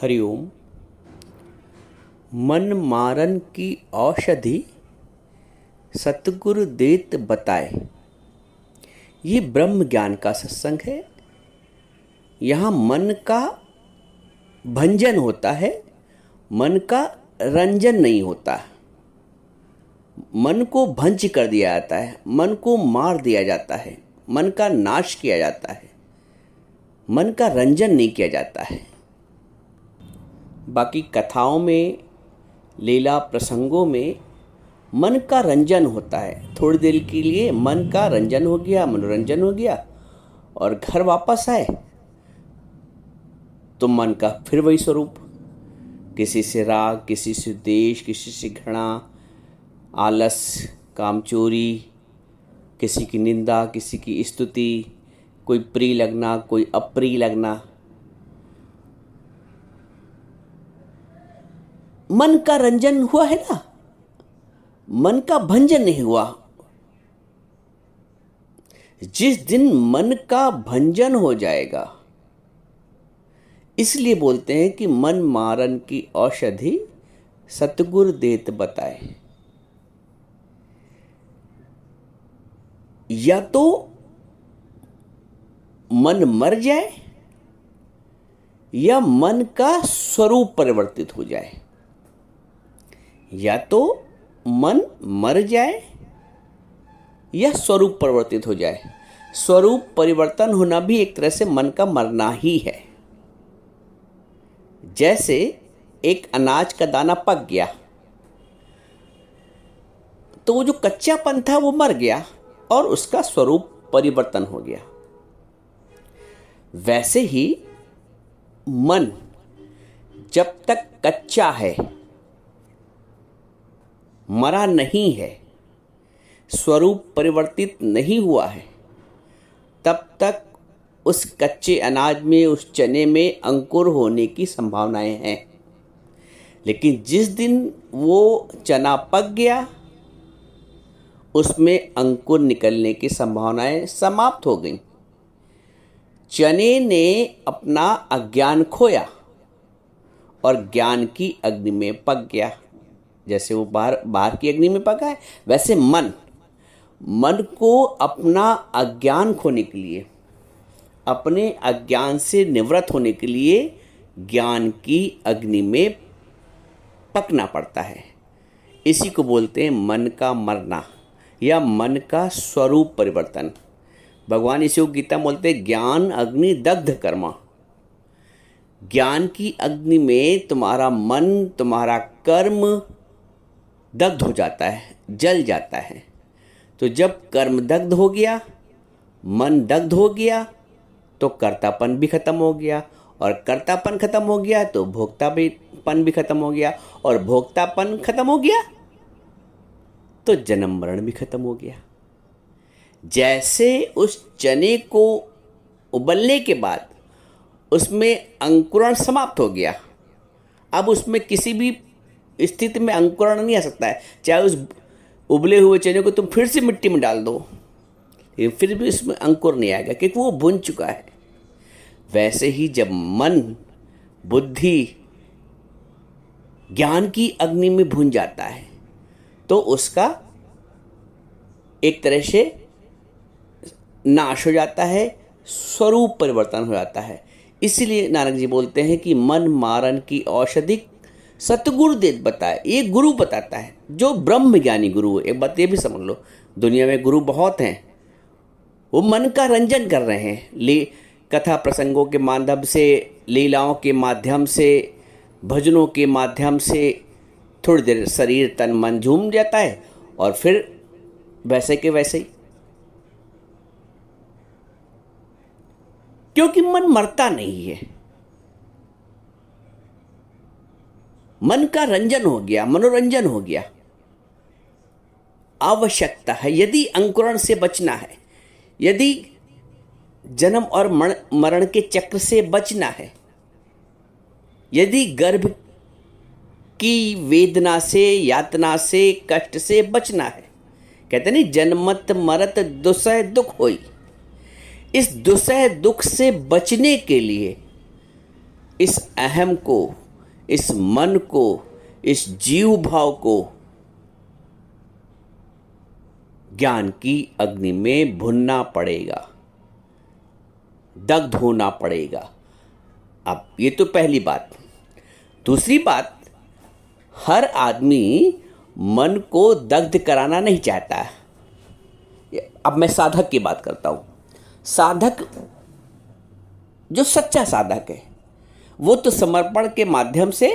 हरिओम। मन मारन की औषधि सतगुरु देत बताए। ये ब्रह्म ज्ञान का सत्संग है। यहाँ मन का भंजन होता है, मन का रंजन नहीं होता। मन को भंज कर दिया जाता है, मन को मार दिया जाता है, मन का नाश किया जाता है, मन का रंजन नहीं किया जाता है। बाकी कथाओं में, लीला प्रसंगों में मन का रंजन होता है। थोड़ी देर के लिए मन का रंजन हो गया, मनोरंजन हो गया, और घर वापस आए तो मन का फिर वही स्वरूप। किसी से राग, किसी से द्वेष, किसी से घृणा, आलस, कामचोरी, किसी की निंदा, किसी की स्तुति, कोई प्रिय लगना, कोई अप्रिय लगना। मन का रंजन हुआ है ना, मन का भंजन नहीं हुआ। जिस दिन मन का भंजन हो जाएगा, इसलिए बोलते हैं कि मन मारन की औषधि सतगुरु देत बताए। या तो मन मर जाए या मन का स्वरूप परिवर्तित हो जाए। या तो मन मर जाए या स्वरूप परिवर्तित हो जाए। स्वरूप परिवर्तन होना भी एक तरह से मन का मरना ही है। जैसे एक अनाज का दाना पक गया तो वो जो कच्चापन था वो मर गया और उसका स्वरूप परिवर्तन हो गया। वैसे ही मन जब तक कच्चा है, मरा नहीं है, स्वरूप परिवर्तित नहीं हुआ है, तब तक उस कच्चे अनाज में, उस चने में अंकुर होने की संभावनाएं हैं। लेकिन जिस दिन वो चना पक गया, उसमें अंकुर निकलने की संभावनाएं समाप्त हो गईं। चने ने अपना अज्ञान खोया और ज्ञान की अग्नि में पक गया। जैसे वो बाहर की अग्नि में पका है, वैसे मन को अपना अज्ञान खोने के लिए, अपने अज्ञान से निवृत्त होने के लिए ज्ञान की अग्नि में पकना पड़ता है। इसी को बोलते हैं मन का मरना या मन का स्वरूप परिवर्तन। भगवान इसी को गीता में बोलते हैं, ज्ञान अग्नि दग्ध कर्मा। ज्ञान की अग्नि में तुम्हारा मन, तुम्हारा कर्म दग्ध हो जाता है, जल जाता है। तो जब कर्म दग्ध हो गया, मन दग्ध हो गया, तो कर्तापन भी खत्म हो गया, और कर्तापन खत्म हो गया तो भोक्तापन भी खत्म हो गया, और भोक्तापन खत्म हो गया तो जन्म मरण भी खत्म हो गया। जैसे उस चने को उबलने के बाद उसमें अंकुरण समाप्त हो गया, अब उसमें किसी भी स्थिति में अंकुरण नहीं आ सकता है। चाहे उस उबले हुए चने को तुम फिर से मिट्टी में डाल दो, लेकिन फिर भी उसमें अंकुर नहीं आएगा, क्योंकि वो भुन चुका है। वैसे ही जब मन, बुद्धि ज्ञान की अग्नि में भुन जाता है तो उसका एक तरह से नाश हो जाता है, स्वरूप परिवर्तन हो जाता है। इसीलिए नानक जी बोलते हैं कि मन मारन की औषधि सतगुरु देत बताए। ये गुरु बताता है, जो ब्रह्म ज्ञानी गुरु है। एक बात ये भी समझ लो, दुनिया में गुरु बहुत हैं, वो मन का रंजन कर रहे हैं। कथा प्रसंगों के माध्यम से, लीलाओं के माध्यम से, भजनों के माध्यम से थोड़ी देर शरीर तन मन झूम जाता है और फिर वैसे के वैसे ही। क्योंकि मन मरता नहीं है, मन का रंजन हो गया, मनोरंजन हो गया। आवश्यकता है, यदि अंकुरण से बचना है, यदि जन्म और मरण के चक्र से बचना है, यदि गर्भ की वेदना से, यातना से, कष्ट से बचना है, कहते नहीं जन्मत मरत दुसह दुख होई। इस दुसह दुख से बचने के लिए इस अहम को, इस मन को, इस जीव भाव को ज्ञान की अग्नि में भुनना पड़ेगा, दग्ध होना पड़ेगा। अब ये तो पहली बात। दूसरी बात, हर आदमी मन को दग्ध कराना नहीं चाहता है। अब मैं साधक की बात करता हूँ। साधक, जो सच्चा साधक है, वो तो समर्पण के माध्यम से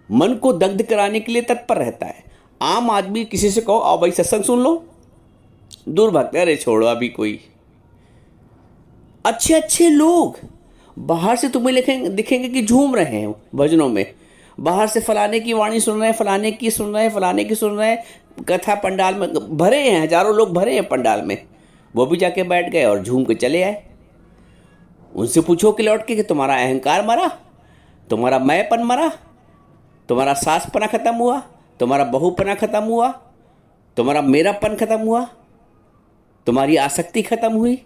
मन को दग्ध कराने के लिए तत्पर रहता है। आम आदमी किसी से कहो आओ भाई सत्संग सुन लो, दूर भागते, अरे छोड़ो अभी कोई। अच्छे अच्छे लोग बाहर से तुम्हें दिखेंगे कि झूम रहे हैं भजनों में, बाहर से फलाने की वाणी सुन रहे हैं, फलाने की सुन रहे हैं, फलाने की सुन रहे हैं, कथा पंडाल में भरे हैं, हजारों लोग भरे हैं पंडाल में। वो भी जाके बैठ गए और झूम के चले आए। उनसे पूछो कि लौट के कि तुम्हारा अहंकार मरा, तुम्हारा मैंपन मरा, तुम्हारा सासपना खत्म हुआ, तुम्हारा बहुपना खत्म हुआ, तुम्हारा मेरापन खत्म हुआ, तुम्हारी आसक्ति खत्म हुई।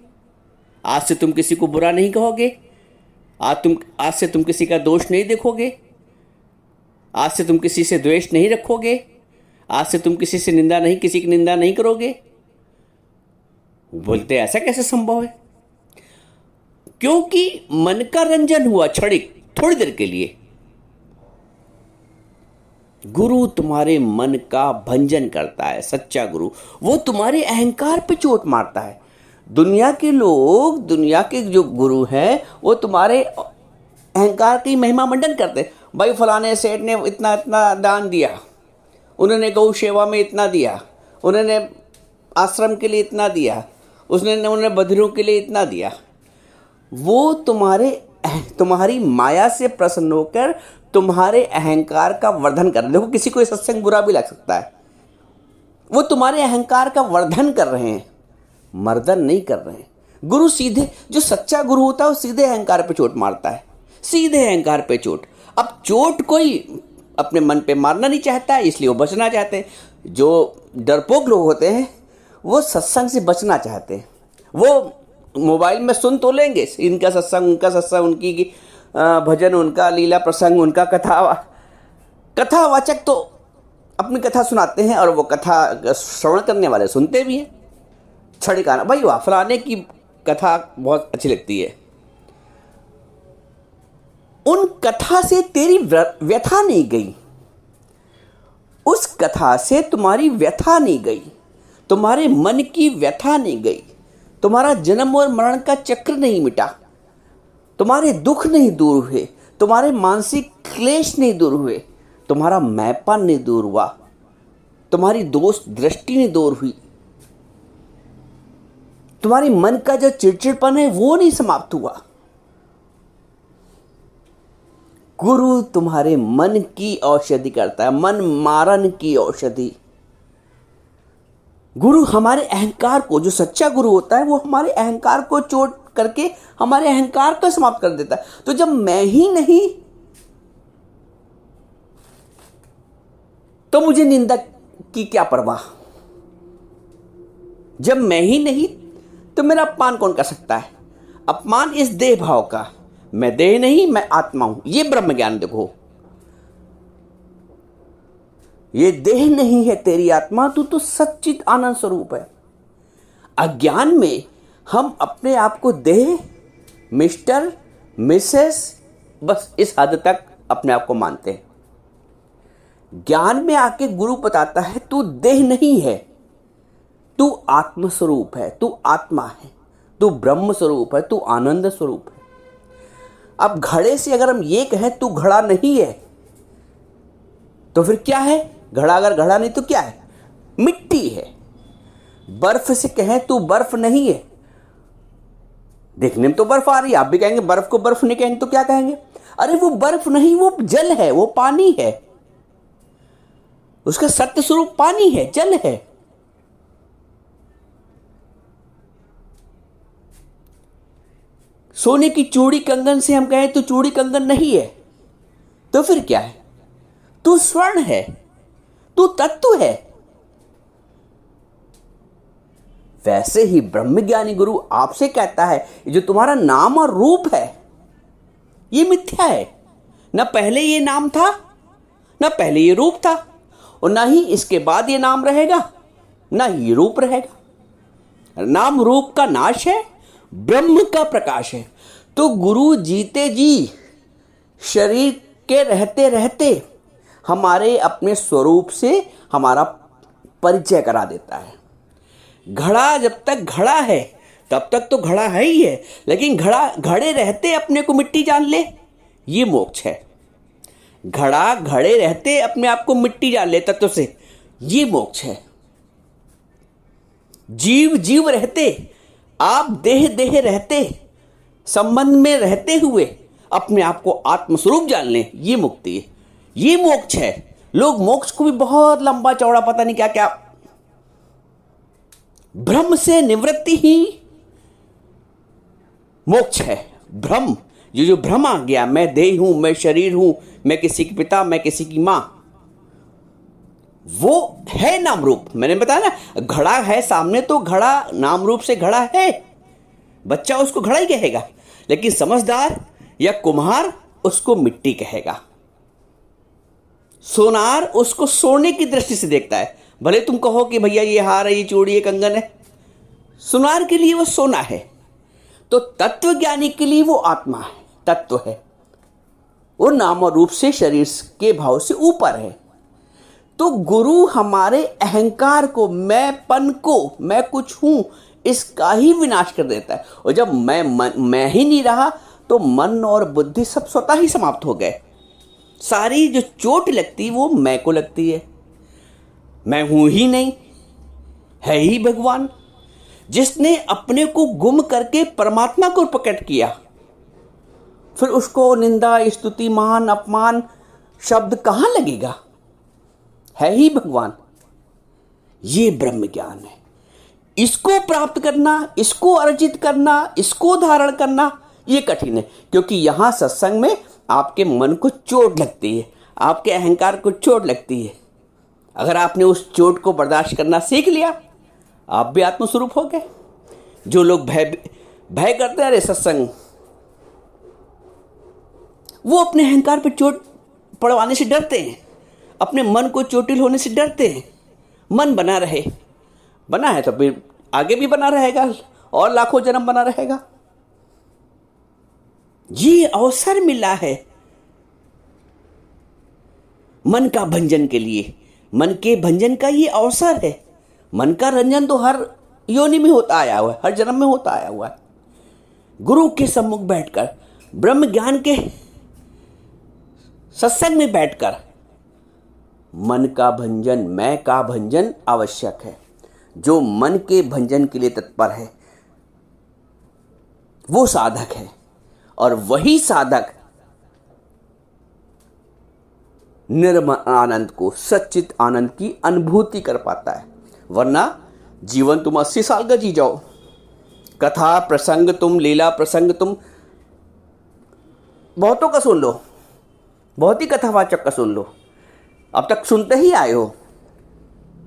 आज से तुम किसी को बुरा नहीं कहोगे, आज से तुम किसी का दोष नहीं देखोगे, आज से तुम किसी से द्वेष नहीं रखोगे, आज से तुम किसी की निंदा नहीं करोगे। बोलते ऐसा कैसे संभव है? क्योंकि मन का रंजन हुआ क्षणिक, थोड़ी देर के लिए। गुरु तुम्हारे मन का भंजन करता है, सच्चा गुरु। वो तुम्हारे अहंकार पे चोट मारता है। दुनिया के लोग, दुनिया के जो गुरु हैं, वो तुम्हारे अहंकार की महिमा मंडन करते हैं। भाई फलाने सेठ ने इतना इतना दान दिया, उन्होंने गौ सेवा में इतना दिया, उन्होंने आश्रम के लिए इतना दिया, उन्होंने बधिरों के लिए इतना दिया। वो तुम्हारी माया से प्रसन्न होकर तुम्हारे अहंकार का वर्धन कर। देखो किसी को सत्संग बुरा भी लग सकता है, वो तुम्हारे अहंकार का वर्धन कर रहे हैं, मर्दन नहीं कर रहे हैं। गुरु सीधे, जो सच्चा गुरु होता है वो सीधे अहंकार पे चोट मारता है, सीधे अहंकार पे चोट। अब चोट कोई अपने मन पे मारना नहीं चाहता है, इसलिए वो बचना चाहते हैं। जो डरपोक लोग होते हैं वो सत्संग से बचना चाहते हैं। वो मोबाइल में सुन तो लेंगे, इनका सत्संग, उनका सत्संग, उनकी भजन, उनका लीला प्रसंग, उनका कथावाचक तो अपनी कथा सुनाते हैं, और वो कथा श्रवण करने वाले सुनते भी हैं। छड़िकाना, भाई वाह फलाने की कथा बहुत अच्छी लगती है। उन कथा से तेरी व्यथा नहीं गई, उस कथा से तुम्हारी व्यथा नहीं गई, तुम्हारे मन की व्यथा नहीं गई, तुम्हारा जन्म और मरण का चक्र नहीं मिटा, तुम्हारे दुख नहीं दूर हुए, तुम्हारे मानसिक क्लेश नहीं दूर हुए, तुम्हारा मैंपन नहीं दूर हुआ, तुम्हारी दोष दृष्टि नहीं दूर हुई, तुम्हारी मन का जो चिड़चिड़पन है वो नहीं समाप्त हुआ। गुरु तुम्हारे मन की औषधि करता है, मन मारन की औषधि। गुरु हमारे अहंकार को, जो सच्चा गुरु होता है वो हमारे अहंकार को चोट करके हमारे अहंकार को समाप्त कर देता है। तो जब मैं ही नहीं तो मुझे निंदा की क्या परवाह? जब मैं ही नहीं तो मेरा अपमान कौन कर सकता है? अपमान इस देह भाव का, मैं देह नहीं, मैं आत्मा हूं, ये ब्रह्म ज्ञान। देखो ये देह नहीं है तेरी आत्मा, तू तो सच्चित आनंद स्वरूप है। अज्ञान में हम अपने आप को देह, मिस्टर, मिसेस, बस इस हद तक अपने आप को मानते हैं। ज्ञान में आके गुरु बताता है तू देह नहीं है, तू आत्म स्वरूप है, तू आत्मा है, तू ब्रह्म स्वरूप है, तू आनंद स्वरूप है। अब घड़े से अगर हम ये कहें तू घड़ा नहीं है, तो फिर क्या है? घड़ा अगर घड़ा नहीं तो क्या है? मिट्टी है। बर्फ से कहें तू बर्फ नहीं है, देखने में तो बर्फ आ रही है, आप भी कहेंगे बर्फ को बर्फ नहीं कहेंगे तो क्या कहेंगे? अरे वो बर्फ नहीं, वो जल है, वो पानी है, उसका सत्य स्वरूप पानी है, जल है। सोने की चूड़ी कंगन से हम कहें तो चूड़ी कंगन नहीं है, तो फिर क्या है? तू स्वर्ण है, तू तत्व है। वैसे ही ब्रह्मज्ञानी गुरु आपसे कहता है जो तुम्हारा नाम और रूप है, ये मिथ्या है। न पहले ये नाम था, न पहले ये रूप था, और ना ही इसके बाद ये नाम रहेगा, ना ही ये रूप रहेगा। नाम रूप का नाश है, ब्रह्म का प्रकाश है। तो गुरु जीते जी शरीर के रहते रहते हमारे अपने स्वरूप से हमारा परिचय करा देता है। घड़ा जब तक घड़ा है तब तक तो घड़ा है ही है, लेकिन घड़े रहते अपने को मिट्टी जान ले, ये मोक्ष है। घड़ा घड़े रहते अपने आप को मिट्टी जान ले तत्व से, ये मोक्ष है। जीव जीव रहते, आप देह देह रहते, संबंध में रहते हुए अपने आप को आत्मस्वरूप जान लें, ये मुक्ति है, ये मोक्ष है। लोग मोक्ष को भी बहुत लंबा चौड़ा पता नहीं क्या क्या, ब्रह्म से निवृत्ति ही मोक्ष है। भ्रम, ये जो भ्रम आ गया, मैं देह हूं, मैं शरीर हूं, मैं किसी के पिता, मैं किसी की मां, वो है नाम रूप। मैंने बताया ना, घड़ा है सामने तो घड़ा नाम रूप से घड़ा है, बच्चा उसको घड़ा ही कहेगा, लेकिन समझदार या कुम्हार उसको मिट्टी कहेगा। सोनार उसको सोने की दृष्टि से देखता है। भले तुम कहो कि भैया ये हार है, ये चूड़ी है, कंगन है, सोनार के लिए वो सोना है। तो तत्वज्ञानी के लिए वो आत्मा है, तत्व है, वो नाम और रूप से शरीर के भाव से ऊपर है। तो गुरु हमारे अहंकार को, मैंपन को, मैं कुछ हूं, इसका ही विनाश कर देता है। और जब मैं ही नहीं रहा तो मन और बुद्धि सब स्वतः ही समाप्त हो गए। सारी जो चोट लगती वो मैं को लगती है। मैं हूं ही नहीं, है ही भगवान, जिसने अपने को गुम करके परमात्मा को प्रकट किया। फिर उसको निंदा, स्तुति, मान, अपमान शब्द कहां लगेगा? है ही भगवान। ये ब्रह्म ज्ञान है। इसको प्राप्त करना, इसको अर्जित करना, इसको धारण करना ये कठिन है, क्योंकि यहां सत्संग में आपके मन को चोट लगती है, आपके अहंकार को चोट लगती है। अगर आपने उस चोट को बर्दाश्त करना सीख लिया, आप भी आत्मस्वरूप हो गए। जो लोग भय करते हैं, अरे सत्संग, वो अपने अहंकार पर चोट पड़वाने से डरते हैं, अपने मन को चोटिल होने से डरते हैं। मन बना रहे, बना है तो फिर आगे भी बना रहेगा और लाखों जन्म बना रहेगा। ये अवसर मिला है मन का भंजन के लिए, मन के भंजन का ये अवसर है। मन का रंजन तो हर योनि में होता आया हुआ है, हर जन्म में होता आया हुआ है। गुरु के सम्मुख बैठकर, ब्रह्म ज्ञान के सत्संग में बैठकर मन का भंजन, मैं का भंजन आवश्यक है। जो मन के भंजन के लिए तत्पर है वो साधक है, और वही साधक निर्मल आनंद को, सच्चित आनंद की अनुभूति कर पाता है। वरना जीवन तुम 80 साल का जी जाओ, कथा प्रसंग तुम, लीला प्रसंग तुम बहुतों का सुन लो, बहुत ही कथावाचक का सुन लो, अब तक सुनते ही आए हो।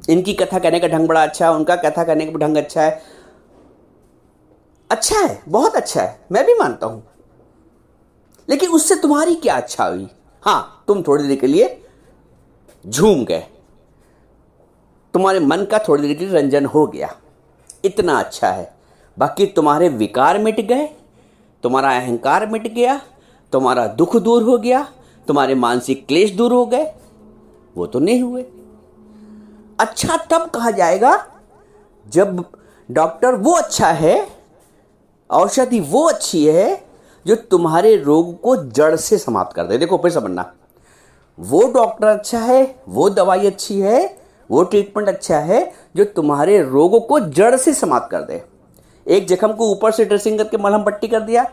इनकी कथा कहने का ढंग बड़ा अच्छा है, उनका कथा कहने का ढंग अच्छा है, अच्छा है, बहुत अच्छा है, मैं भी मानता हूं। लेकिन उससे तुम्हारी क्या अच्छा हुई? हाँ, तुम थोड़ी देर के लिए झूम गए, तुम्हारे मन का थोड़ी देर के लिए रंजन हो गया, इतना अच्छा है। बाकी तुम्हारे विकार मिट गए, तुम्हारा अहंकार मिट गया, तुम्हारा दुख दूर हो गया, तुम्हारे मानसिक क्लेश दूर हो गए, वो तो नहीं हुए। अच्छा तब कहा जाएगा जब डॉक्टर वो अच्छा है, औषधि वो अच्छी है जो तुम्हारे रोग को जड़ से समाप्त कर दे। देखो फिर समझना, वो डॉक्टर अच्छा है, वो दवाई अच्छी है, वो ट्रीटमेंट अच्छा है जो तुम्हारे रोगों को जड़ से समाप्त कर दे। एक जख्म को ऊपर से ड्रेसिंग करके मलहम पट्टी कर दिया,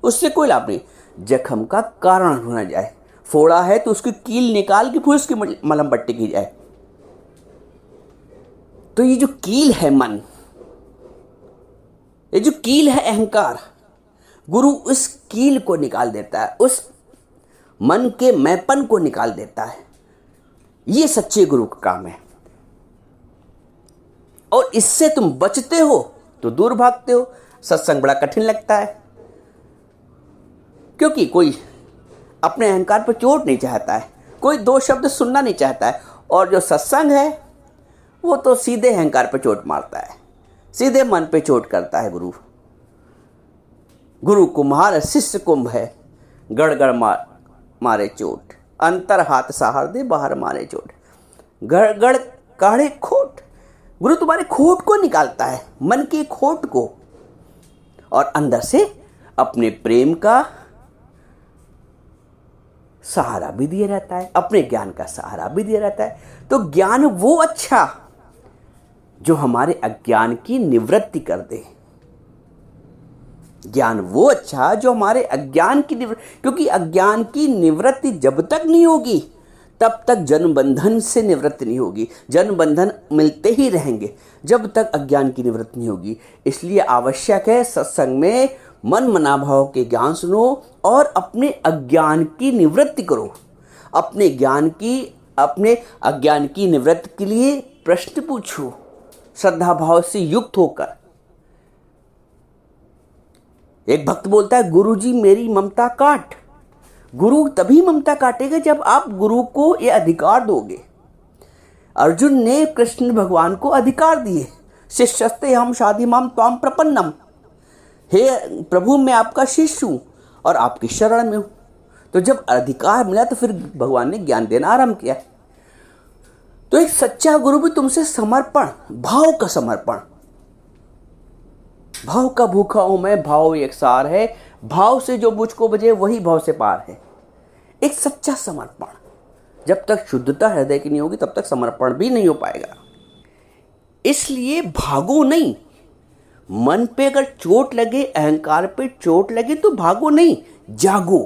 उससे कोई लाभ नहीं। जख्म का कारण ढूंढा जाए, फोड़ा है तो उसकी कील निकाल के फिर उसकी मलहम पट्टी की जाए। तो ये जो कील है मन, ये जो कील है अहंकार, गुरु उस कील को निकाल देता है, उस मन के मैंपन को निकाल देता है। ये सच्चे गुरु का काम है। और इससे तुम बचते हो तो दूर भागते हो। सत्संग बड़ा कठिन लगता है, क्योंकि कोई अपने अहंकार पर चोट नहीं चाहता है, कोई दो शब्द सुनना नहीं चाहता है। और जो सत्संग है वो तो सीधे अहंकार पर चोट मारता है, सीधे मन पे चोट करता है। गुरु कुम्हार शिष्य कुंभ है, गड़गड़ मारे चोट, अंतर हाथ सहार दे बाहर मारे चोट। गड़गड़ काढ़े खोट, गुरु तुम्हारे खोट को निकालता है, मन की खोट को, और अंदर से अपने प्रेम का सहारा भी दिया रहता है, अपने ज्ञान का सहारा भी दिया रहता है। तो ज्ञान वो अच्छा जो हमारे अज्ञान की निवृत्ति कर दे, ज्ञान वो अच्छा जो हमारे अज्ञान की निवृत्ति, क्योंकि अज्ञान की निवृत्ति जब तक नहीं होगी तब तक जन्म बंधन से निवृत्ति नहीं होगी। जन्म बंधन मिलते ही रहेंगे जब तक अज्ञान की निवृत्ति नहीं होगी। इसलिए आवश्यक है सत्संग में मन मनाभाव के ज्ञान सुनो और अपने अज्ञान की निवृत्ति करो। अपने अज्ञान की निवृत्ति के लिए प्रश्न पूछो, श्रद्धा भाव से युक्त होकर। एक भक्त बोलता है, गुरुजी मेरी ममता काट। गुरु तभी ममता काटेगा जब आप गुरु को ये अधिकार दोगे। अर्जुन ने कृष्ण भगवान को अधिकार दिए, शिष्यस्ते हम शादी माम त्वाम प्रपन्नम, हे प्रभु मैं आपका शिष्य हूँ और आपकी शरण में हूँ। तो जब अधिकार मिला तो फिर भगवान ने ज्ञान देना आरंभ किया। तो एक सच्चा गुरु भी तुमसे समर्पण, भाव का समर्पण, भाव का भूखा हूं मैं, भाव एक सार है, भाव से जो मुझको बजे वही भाव से पार है। एक सच्चा समर्पण, जब तक शुद्धता हृदय की नहीं होगी तब तक समर्पण भी नहीं हो पाएगा। इसलिए भागो नहीं, मन पे अगर चोट लगे, अहंकार पे चोट लगे तो भागो नहीं, जागो।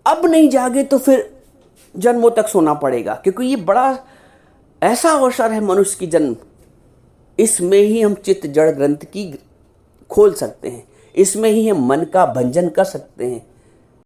अब नहीं जागे तो फिर जन्मों तक सोना पड़ेगा, क्योंकि ये बड़ा ऐसा अवसर है मनुष्य की जन्म। इसमें ही हम चित्त जड़ ग्रंथ की खोल सकते हैं, इसमें ही हम मन का भंजन कर सकते हैं।